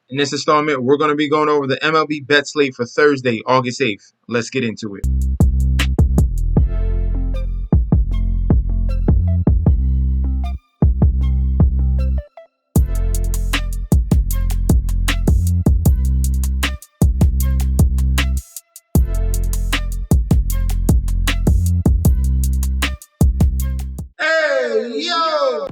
In this installment, we're going to be going over the MLB bet slate for Thursday, August 8th. Let's get into it.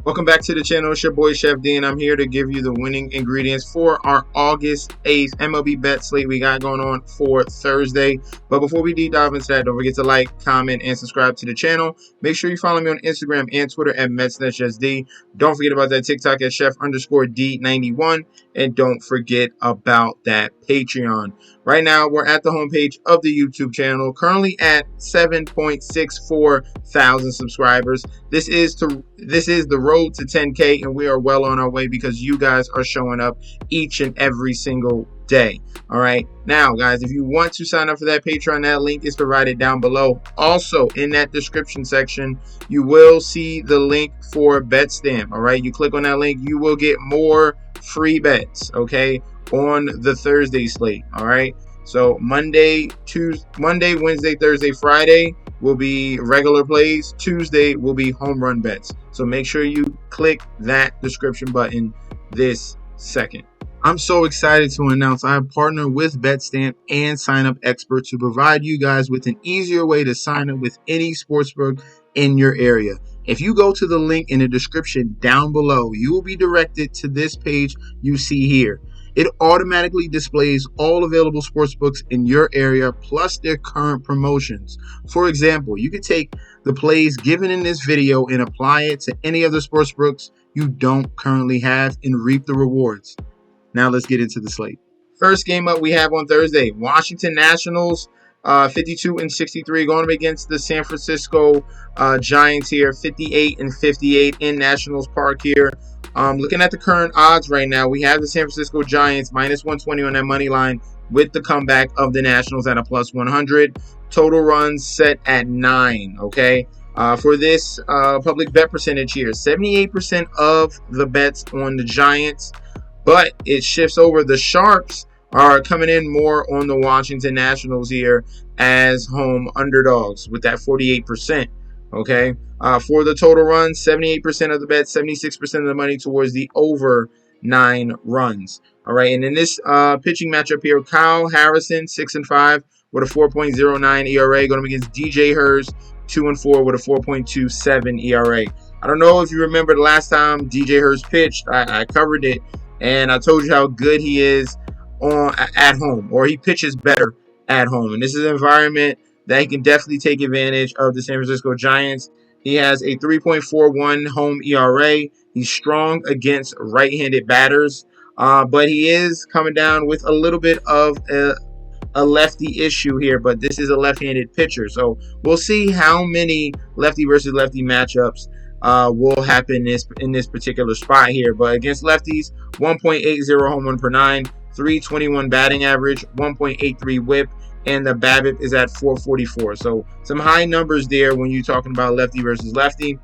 Welcome back to the channel. It's your boy Chef D, and I'm here to give you the winning ingredients for our August 8th MLB bet slate we got going on for Thursday. But before we deep dive into that, don't forget to like, comment, and subscribe to the channel. Make sure you follow me on Instagram and Twitter at MetsNetSD. Don't forget about that TikTok at Chef_D91, and don't forget about that Patreon. Right now, we're at the homepage of the YouTube channel, currently at 7.64 thousand subscribers. This is the road to 10K, and we are well on our way because you guys are showing up each and every single day. All right, now guys, if you want to sign up for that Patreon, that link is provided down below. Also, in that description section, you will see the link for BetStamp. All right, you click on that link, you will get more free bets, okay, on the Thursday slate. All right, so Monday, Wednesday, Thursday, Friday will be regular plays. Tuesday will be home run bets. So make sure you click that description button this second. I'm so excited to announce I have partnered with BetStamp and Sign Up Expert to provide you guys with an easier way to sign up with any sportsbook in your area. If you go to the link in the description down below, you will be directed to this page you see here. It automatically displays all available sportsbooks in your area plus their current promotions. For example, you could take the plays given in this video and apply it to any other sportsbooks you don't currently have and reap the rewards. Now let's get into the slate. First game up we have on Thursday, Washington Nationals, 52-63, going up against the San Francisco Giants here, 58-58 in Nationals Park here. Looking at the current odds right now, we have the San Francisco Giants minus 120 on that money line with the comeback of the Nationals at a plus 100. Total runs set at 9, okay? For this public bet percentage here, 78% of the bets on the Giants, but it shifts over. The Sharps are coming in more on the Washington Nationals here as home underdogs with that 48%. Okay, for the total runs, 78% of the bet, 76% of the money towards the over 9 runs. All right, and in this pitching matchup here, Kyle Harrison, 6-5 with a 4.09 ERA, going up against DJ Hurst, 2-4 with a 4.27 ERA. I don't know if you remember the last time DJ Hurst pitched. I covered it, and I told you how good he is at home, or he pitches better at home. And this is an environment that he can definitely take advantage of the San Francisco Giants. He has a 3.41 home ERA. He's strong against right-handed batters, but he is coming down with a little bit of a lefty issue here, but this is a left-handed pitcher. So we'll see how many lefty versus lefty matchups will happen in this particular spot here. But against lefties, 1.80 home run per 9, 321 batting average, 1.83 whip, and the BABIP is at 444. So some high numbers there when you're talking about lefty versus lefty.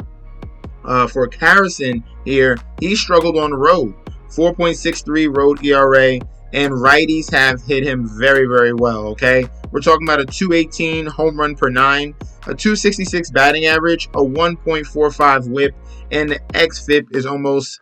For Harrison here, he struggled on the road. 4.63 road ERA, and righties have hit him very, very well, okay? We're talking about a 218 home run per 9, a 266 batting average, a 1.45 whip, and the xFIP is almost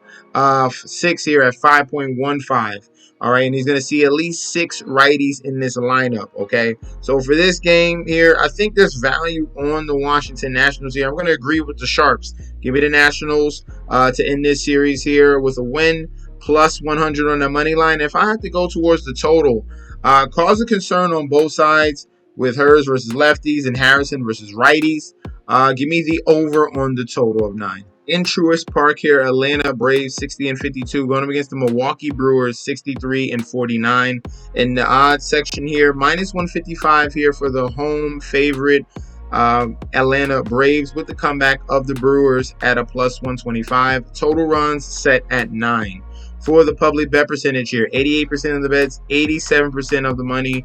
6 here at 5.15. All right, and he's going to see at least 6 righties in this lineup, okay? So for this game here, I think there's value on the Washington Nationals here. I'm going to agree with the Sharps. Give me the Nationals to end this series here with a win, plus 100 on the money line. If I have to go towards the total, cause a concern on both sides with Hurst versus lefties and Harrison versus righties. Give me the over on the total of 9. In Truist Park here, Atlanta Braves 60-52 going up against the Milwaukee Brewers 63-49. In the odds section here, minus 155 here for the home favorite Atlanta Braves with the comeback of the Brewers at a plus 125. Total runs set at 9. For the public bet percentage here, 88% of the bets, 87% of the money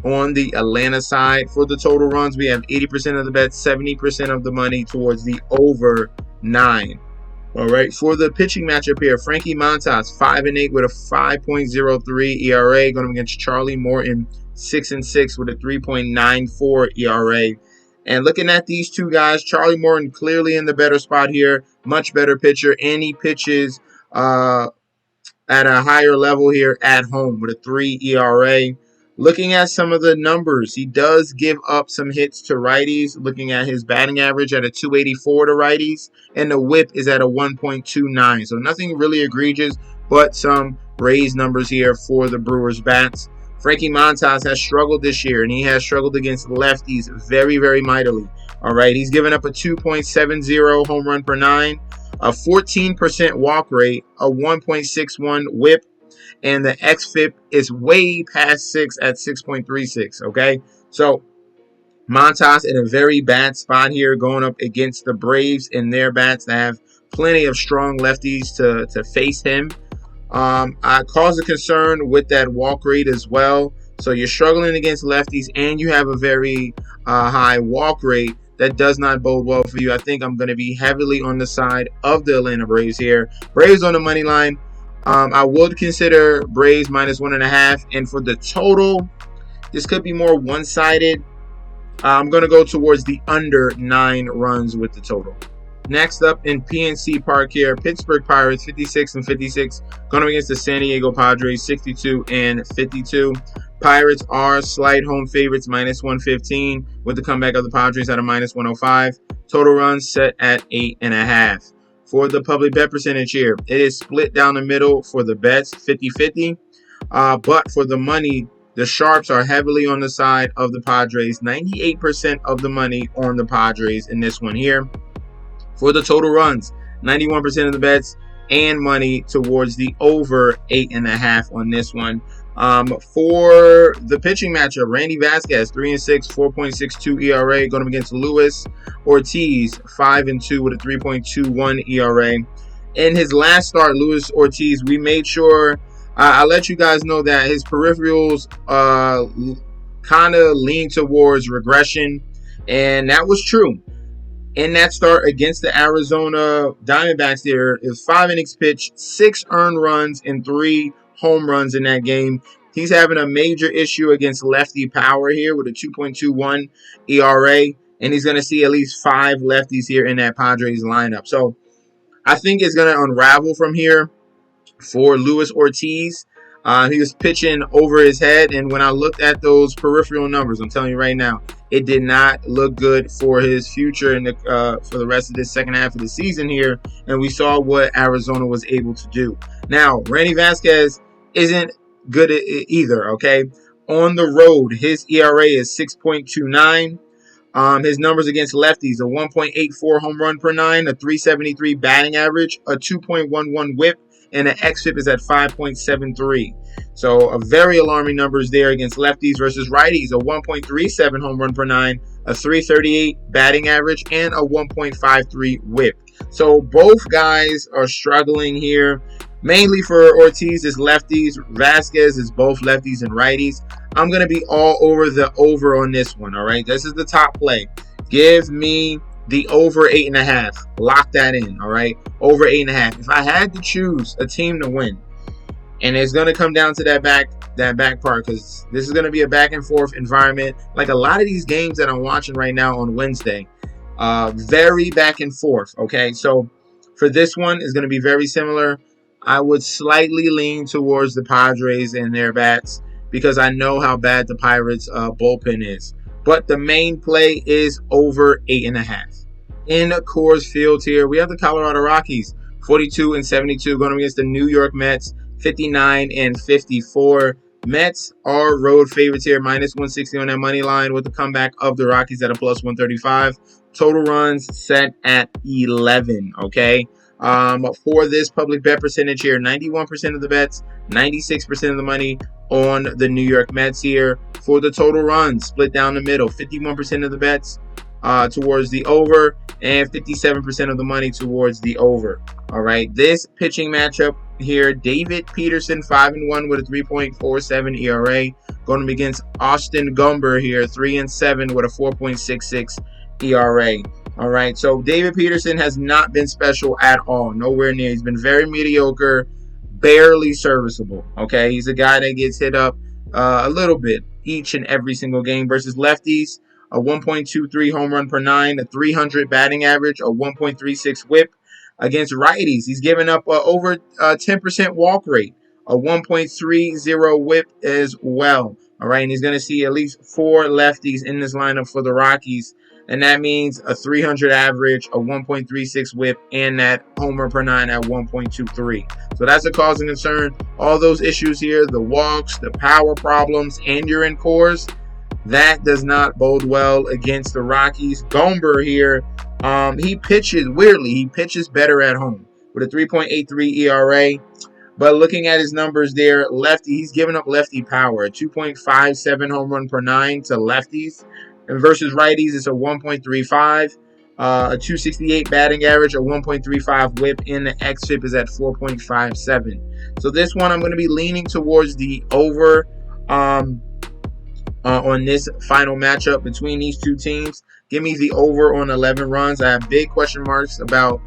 on the Atlanta side. For the total runs, we have 80% of the bets, 70% of the money towards the over 9. All right, for the pitching matchup here, Frankie Montas, 5-8 with a 5.03 ERA, going against Charlie Morton, 6-6 with a 3.94 ERA. And looking at these two guys, Charlie Morton clearly in the better spot here, much better pitcher, and he pitches at a higher level here at home with a 3 ERA. Looking at some of the numbers, he does give up some hits to righties. Looking at his batting average at a 284 to righties, and the whip is at a 1.29. So nothing really egregious, but some raised numbers here for the Brewers bats. Frankie Montas has struggled this year, and he has struggled against lefties very, very mightily. All right, he's given up a 2.70 home run per 9, a 14% walk rate, a 1.61 whip, and the xFIP is way past 6 at 6.36, okay? So Montas in a very bad spot here going up against the Braves and their bats that have plenty of strong lefties to face him. I cause a concern with that walk rate as well. So you're struggling against lefties and you have a very high walk rate. That does not bode well for you. I think I'm going to be heavily on the side of the Atlanta Braves here. Braves on the money line. I would consider Braves minus 1.5. And for the total, this could be more one-sided. I'm going to go towards the under 9 runs with the total. Next up in PNC Park here, Pittsburgh Pirates 56-56 going against the San Diego Padres 62-52. Pirates are slight home favorites minus 115 with the comeback of the Padres at a minus 105. Total runs set at 8.5. For the public bet percentage here, it is split down the middle for the bets 50-50. But for the money, the sharps are heavily on the side of the Padres. 98% of the money on the Padres in this one here. For the total runs, 91% of the bets and money towards the over 8.5 on this one. For the pitching matchup, Randy Vasquez, 3-6, 4.62 ERA, going up against Luis Ortiz, 5-2 with a 3.21 ERA. In his last start, Luis Ortiz, we made sure I let you guys know that his peripherals kind of lean towards regression, and that was true. In that start against the Arizona Diamondbacks, there is 5 innings pitched, 6 earned runs, and 3 home runs in that game. He's having a major issue against lefty power here with a 2.21 ERA, and he's going to see at least 5 lefties here in that Padres lineup. So I think it's going to unravel from here for Luis Ortiz. He was pitching over his head, and when I looked at those peripheral numbers, I'm telling you right now, it did not look good for his future in the for the rest of this second half of the season here, and we saw what Arizona was able to do. Now, Randy Vasquez isn't good either, okay? On the road, his ERA is 6.29. His numbers against lefties, a 1.84 home run per 9, a 373 batting average, a 2.11 whip, and the xFIP is at 5.73. So a very alarming numbers there against lefties versus righties. A 1.37 home run per 9, a 338 batting average, and a 1.53 whip. So both guys are struggling here. Mainly for Ortiz is lefties. Vasquez is both lefties and righties. I'm going to be all over the over on this one, all right? This is the top play. Give me the over 8.5. Lock that in, all right? Over 8.5. If I had to choose a team to win, and it's going to come down to that back part, because this is going to be a back and forth environment. Like a lot of these games that I'm watching right now on Wednesday, very back and forth, okay? So for this one, it's going to be very similar. I would slightly lean towards the Padres and their bats because I know how bad the Pirates bullpen is. But the main play is over 8.5. In Coors Field here, we have the Colorado Rockies, 42-72, going against the New York Mets, 59-54. Mets are road favorites here, minus 160 on that money line with the comeback of the Rockies at a plus 135. Total runs set at 11, okay? For this public bet percentage here, 91% of the bets, 96% of the money on the New York Mets here. For the total runs, split down the middle, 51% of the bets towards the over and 57% of the money towards the over. All right, this pitching matchup here, David Peterson, 5-1 with a 3.47 ERA, going against Austin Gomber here, 3-7 with a 4.66 ERA. All right, so David Peterson has not been special at all. Nowhere near. He's been very mediocre, barely serviceable. Okay, he's a guy that gets hit up a little bit each and every single game versus lefties. A 1.23 home run per nine, a 300 batting average, a 1.36 whip. Against righties, he's given up over 10% walk rate, a 1.30 whip as well. All right, and he's going to see at least 4 lefties in this lineup for the Rockies. And that means a 300 average, a 1.36 whip, and that homer per nine at 1.23. So that's a cause and concern. All those issues here, the walks, the power problems, and you're in cores, that does not bode well against the Rockies. Gomber here, he pitches better at home with a 3.83 ERA. But looking at his numbers there, lefty, he's giving up lefty power, a 2.57 home run per nine to lefties. And versus righties, it's a 1.35, a 268 batting average, a 1.35 whip, and the xFIP is at 4.57. So this one, I'm going to be leaning towards the over on this final matchup between these two teams. Give me the over on 11 runs. I have big question marks about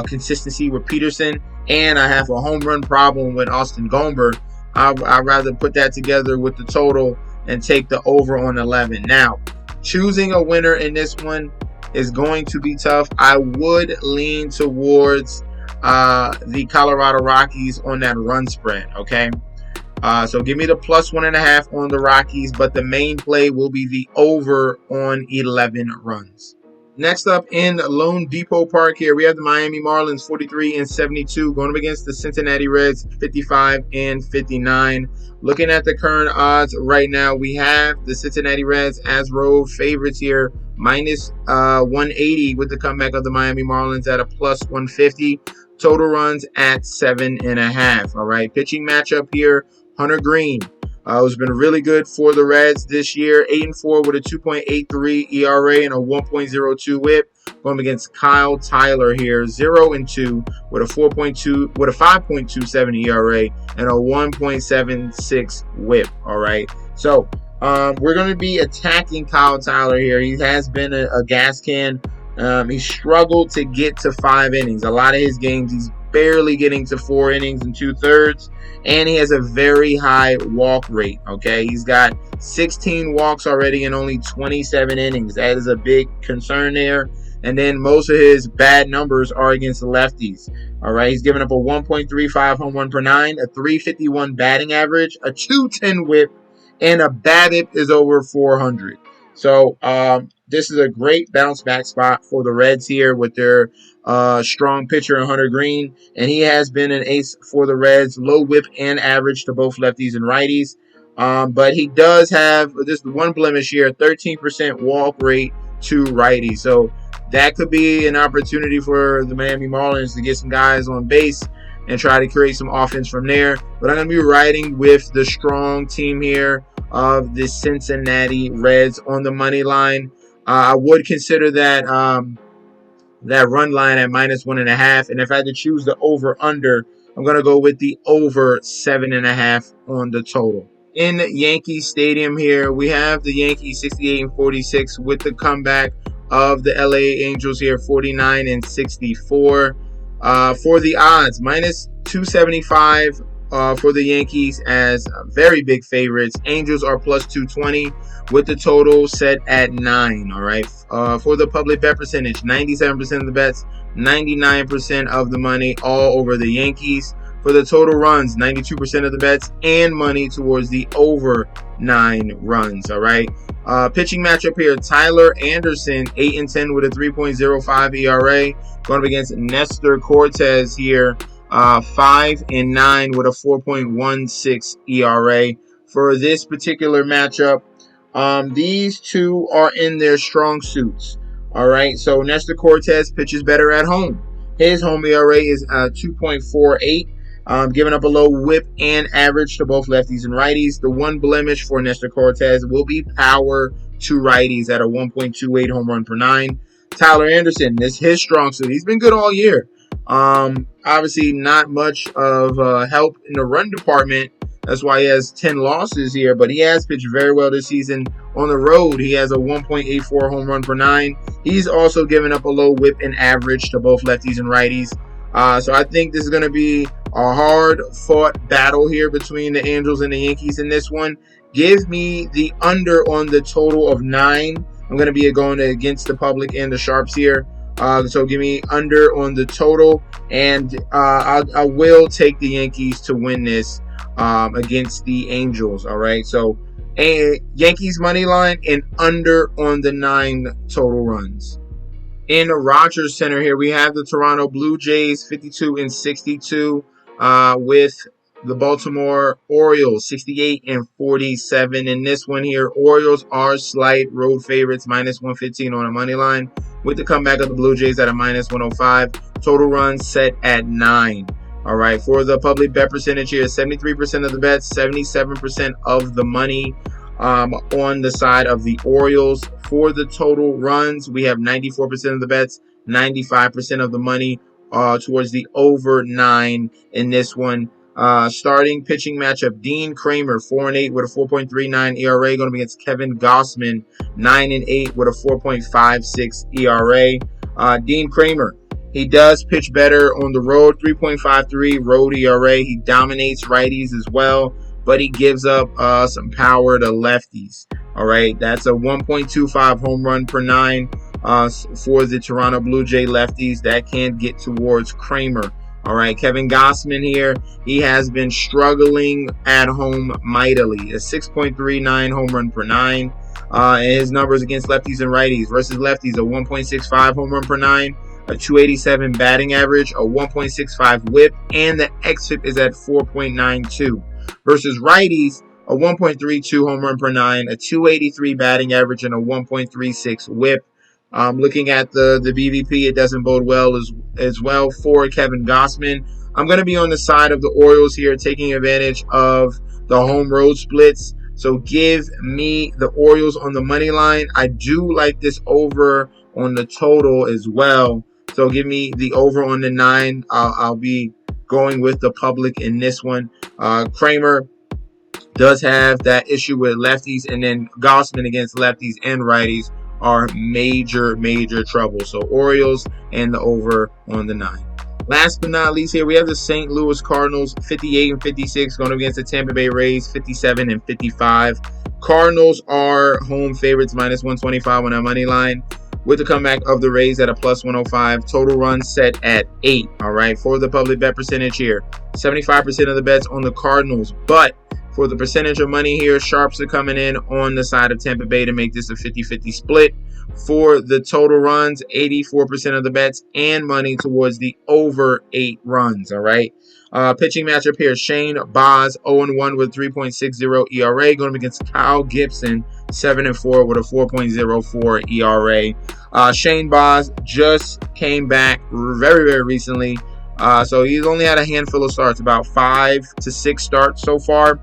consistency with Peterson, and I have a home run problem with Austin Gomber. I'd rather put that together with the total and take the over on 11. Now, choosing a winner in this one is going to be tough. I would lean towards the Colorado Rockies on that run spread, okay? So give me the plus 1.5 on the Rockies, but the main play will be the over on 11 runs. Next up in Lone Depot Park here, we have the Miami Marlins 43-72 going up against the Cincinnati Reds 55-59. Looking at the current odds right now, we have the Cincinnati Reds as road favorites here, minus 180 with the comeback of the Miami Marlins at a plus 150. Total runs at 7.5. All right, pitching matchup here, Hunter Green. Has been really good for the Reds this year. 8-4 with a 2.83 ERA and a 1.02 WHIP. Going against Kyle Tyler here, 0-2 with a 5.27 ERA and a 1.76 WHIP. All right, so we're going to be attacking Kyle Tyler here. He has been a gas can. He struggled to get to 5 innings. A lot of his games, he's barely getting to 4 innings and 2/3. And he has a very high walk rate, okay? He's got 16 walks already in only 27 innings. That is a big concern there. And then most of his bad numbers are against the lefties, all right? He's given up a 1.35 home run per nine, a 351 batting average, a 210 whip, and a BABIP is over 400. So this is a great bounce back spot for the Reds here with their strong pitcher in Hunter Green, and he has been an ace for the Reds, low whip and average to both lefties and righties. But he does have this one blemish here, 13% walk rate to righties. So that could be an opportunity for the Miami Marlins to get some guys on base and try to create some offense from there. But I'm going to be riding with the strong team here of the Cincinnati Reds on the money line. I would consider that that run line at minus 1.5. And if I had to choose the over-under, I'm going to go with the over 7.5 on the total. In Yankee Stadium here, we have the Yankees 68-46 with the comeback of the LA Angels here, 49-64. For the odds, minus 275 for the Yankees as very big favorites. Angels are plus 220 with the total set at 9. All right. For the public bet percentage, 97% of the bets, 99% of the money, all over the Yankees. For the total runs, 92% of the bets and money towards the over 9 runs. All right. Pitching matchup here, Tyler Anderson, 8-10 with a 3.05 ERA, going up against Nestor Cortez here, 5-9 with a 4.16 ERA. For this particular matchup, these two are in their strong suits. All right, so Nestor Cortez pitches better at home. His home ERA is 2.48. Giving up a low whip and average to both lefties and righties. The one blemish for Nestor Cortez will be power to righties at a 1.28 home run per nine. Tyler Anderson, this is his strong suit. He's been good all year. Obviously not much of help in the run department That's why he has 10 losses here, but he has pitched very well this season on the road. He has a 1.84 home run per 9. He's also given up a low whip and average to both lefties and righties. So I think this is going to be a hard-fought battle here between the Angels and the Yankees in this one. Give me the under on the total of 9. I'm going to be going against the public and the sharps here. So give me under on the total, and I will take the Yankees to win this against the Angels. All right, so Yankees money line and under on the 9 total runs. In the Rogers Center here, we have the Toronto Blue Jays 52-62 with the Baltimore Orioles 68-47. In this one here, Orioles are slight road favorites, -115 on a money line, with the comeback of the Blue Jays at a -105. Total runs set at 9. All right, for the public bet percentage here, 73% of the bets, 77% of the money on the side of the Orioles. For the total runs, we have 94% of the bets, 95% of the money towards the over 9 in this one. Starting pitching matchup, Dean Kramer, 4-8 with a 4.39 ERA, going to be against Kevin Gausman, 9-8 with a 4.56 ERA. Dean Kramer, he does pitch better on the road, 3.53 road ERA. He dominates righties as well, but he gives up some power to lefties. All right, that's a 1.25 home run per 9 for the Toronto Blue Jay lefties. That can get towards Kramer. All right, Kevin Gausman here, he has been struggling at home mightily. A 6.39 home run per 9. And his numbers against lefties and righties versus lefties, a 1.65 home run per 9, a 287 batting average, a 1.65 whip, and the xFIP is at 4.92. Versus righties, a 1.32 home run per 9, a 283 batting average, and a 1.36 whip. Looking at the BVP, it doesn't bode well as well for Kevin Gausman. I'm going to be on the side of the Orioles here, taking advantage of the home road splits. So give me the Orioles on the money line. I do like this over on the total as well. So give me the over on the 9. I'll be going with the public in this one. Kramer does have that issue with lefties, and then Gausman against lefties and righties are major trouble. So Orioles and the over on the 9. Last but not least here, we have the St. Louis Cardinals 58-56 going against the Tampa Bay Rays 57-55. Cardinals are home favorites, -125 on our money line, with the comeback of the Rays at a +105. Total runs set at 8. All right, for the public bet percentage here, 75% of the bets on the Cardinals, but for the percentage of money here, sharps are coming in on the side of Tampa Bay to make this a 50-50 split. For the total runs, 84% of the bets and money towards the over 8 runs. All right. Pitching matchup here, Shane Baz, 0-1 with 3.60 ERA, going up against Kyle Gibson, 7-4 with a 4.04 ERA. Shane Baz just came back very recently. So he's only had a handful of starts, about 5 to 6 starts so far.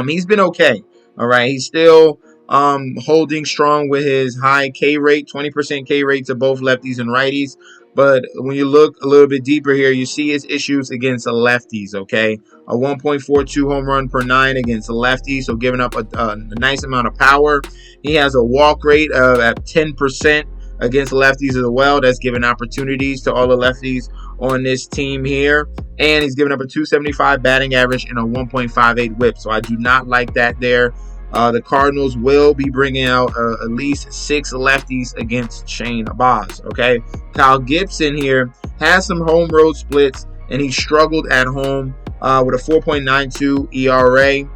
He's been okay. All right. He's still holding strong with his high K rate, 20% K rate to both lefties and righties. But when you look a little bit deeper here, you see his issues against the lefties, okay? A 1.42 home run per 9 against the lefties, so giving up a nice amount of power. He has a walk rate at 10% against the lefties as well. That's giving opportunities to all the lefties on this team here. And he's giving up a 275 batting average and a 1.58 whip. So I do not like that there. The Cardinals will be bringing out at least 6 lefties against Shane Baz, okay? Kyle Gibson here has some home road splits, and he struggled at home with a 4.92 ERA.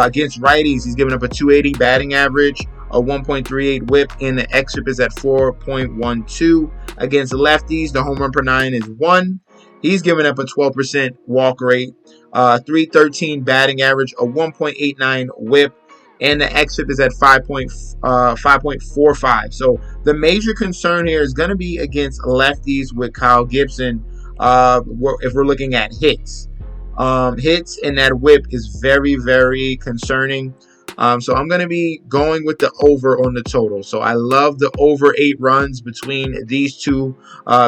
Against righties, he's giving up a 280 batting average, a 1.38 whip, and the xFIP is at 4.12. Against lefties, the home run per 9 is 1. He's giving up a 12% walk rate, 313 batting average, a 1.89 whip, and the xFIP is at 5.45. So the major concern here is going to be against lefties with Kyle Gibson. If we're looking at hits, and that whip is very concerning. So I'm going to be going with the over on the total. So I love the over 8 runs between these two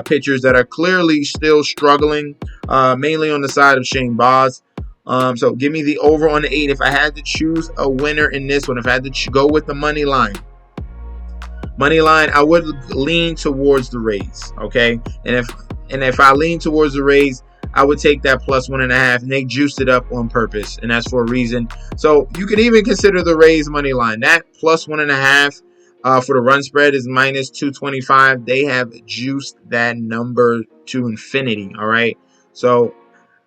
pitchers that are clearly still struggling, mainly on the side of Shane Baz. So give me the over on the 8. If I had to choose a winner in this one, if I had to go with the money line, I would lean towards the Rays. Okay, and if I lean towards the Rays, I would take that +1.5, and they juiced it up on purpose, and that's for a reason. So you could even consider the Rays money line. That +1.5 for the run spread is -225. They have juiced that number to infinity. All right, so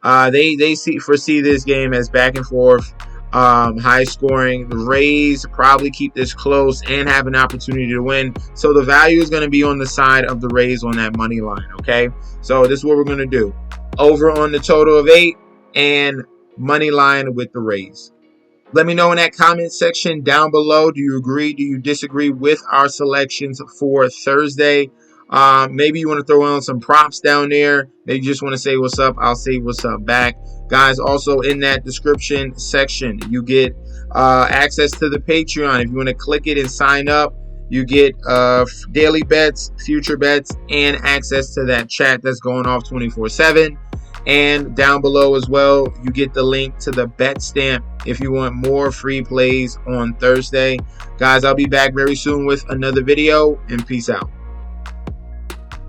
they foresee this game as back and forth, high scoring. The Rays probably keep this close and have an opportunity to win. So the value is going to be on the side of the Rays on that money line. Okay, so this is what we're going to do. Over on the total of 8 and money line with the Rays. Let me know in that comment section down below. Do you agree? Do you disagree with our selections for Thursday? Maybe you want to throw on some props down there. Maybe you just want to say what's up. I'll say what's up back. Guys, also in that description section, you get access to the Patreon. If you want to click it and sign up, you get daily bets, future bets, and access to that chat that's going off 24/7. And down below as well, you get the link to the bet stamp if you want more free plays on Thursday. Guys, I'll be back very soon with another video, and peace out.